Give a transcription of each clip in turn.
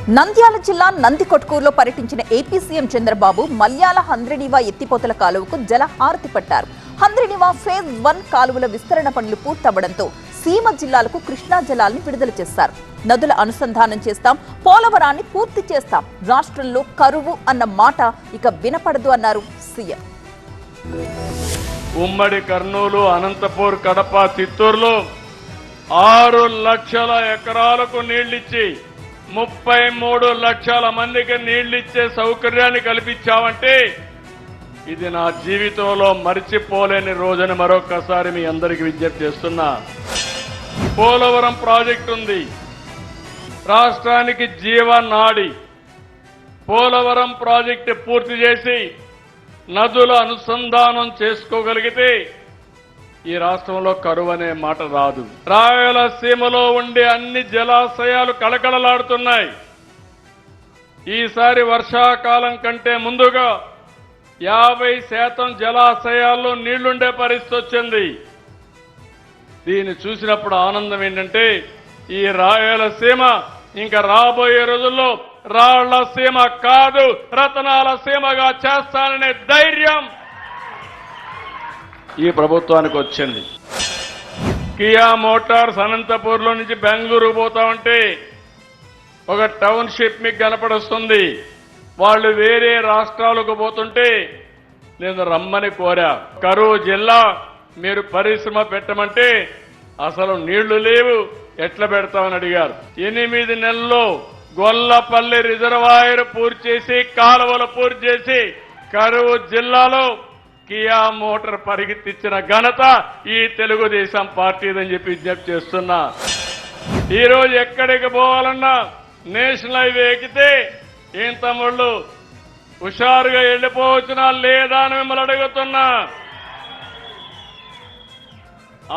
నంద్యాల జిల్లా నందికొట్కూరులో పర్యటించిన AP CM Chandrababu Malyala Handrineeva ఎత్తిపోతల కాలువకు జలహారతి పట్టారు. హంద్రినీవా ఫేజ్ 1 కాలువల విస్తరణ పనులు పూర్తవడంతో సీమ జిల్లాలకు కృష్ణా జలాల్ని విడుదల చేశారు. నదుల అనుసంధానం చేస్తాం, పోలవరాన్ని పూర్తి చేస్తాం, రాష్ట్రంలో కరువు అన్న మాట ఇక వినపడదు అన్నారు సీఎం. ఉమ్మడి కర్నూలు, అనంతపూర్, కడప, చిత్తూరులో 6 లక్షల ఎకరాలకు నీళ్లిచ్చి 33 లక్షల మందికి నీళ్లిచ్చే సౌకర్యాన్ని కల్పించామంటే ఇది నా జీవితంలో మర్చిపోలేని రోజుని మరొకసారి మీ అందరికీ విజ్ఞప్తి చేస్తున్నా. పోలవరం ప్రాజెక్టు ఉంది, రాష్ట్రానికి జీవనాడి. పోలవరం ప్రాజెక్టు పూర్తి చేసి నదుల అనుసంధానం చేసుకోగలిగితే ఈ రాష్ట్రంలో కరువు అనే మాట రాదు. రాయలసీమలో ఉండే అన్ని జలాశయాలు కళకళలాడుతున్నాయి. ఈసారి వర్షాకాలం కంటే ముందుగా 50% జలాశయాల్లో నీళ్లుండే పరిస్థితి వచ్చింది. దీన్ని చూసినప్పుడు ఆనందం ఏంటంటే ఈ రాయలసీమ ఇంకా రాబోయే రోజుల్లో రాళ్ల సీమ కాదు, రతనాల సీమగా చేస్తాననే ధైర్యం ఈ ప్రభుత్వానికి వచ్చింది. కియా మోటార్స్ అనంతపూర్లో నుంచి బెంగళూరు పోతా ఉంటే ఒక టౌన్షిప్ మీకు కనపడొస్తుంది. వాళ్ళు వేరే రాష్ట్రాలకు పోతుంటే నేను రమ్మని కోరా. కరువు జిల్లా, మీరు పరిశ్రమ పెట్టమంటే అసలు నీళ్లు లేవు, ఎట్లా పెడతామని అడిగారు. 8 నెలల్లో గొల్లపల్లి రిజర్వాయర్ పూర్తి చేసి, కాలువలు పూర్తి చేసి కరువు జిల్లాలో కియా మోటార్ పరిగెత్తించిన ఘనత ఈ తెలుగుదేశం పార్టీదని చెప్పి విజ్ఞప్తి చేస్తున్నా. ఈరోజు ఎక్కడికి పోవాలన్నా నేషనల్ హైవే ఎక్కితే ఏం తమ్ముళ్ళు హుషారుగా వెళ్ళిపోవచ్చునా లేదా అని మిమ్మల్ని అడుగుతున్నా.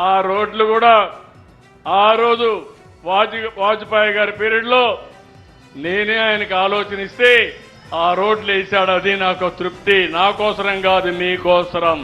ఆ రోడ్లు కూడా ఆ రోజు వాజ్పేయి గారి పీరియడ్ లో నేనే ఆయనకు ఆలోచనిస్తే ఆ రోడ్లు వేశాడు. అది నాకు తృప్తి. నా కోసరం కాదు, మీకోసరం.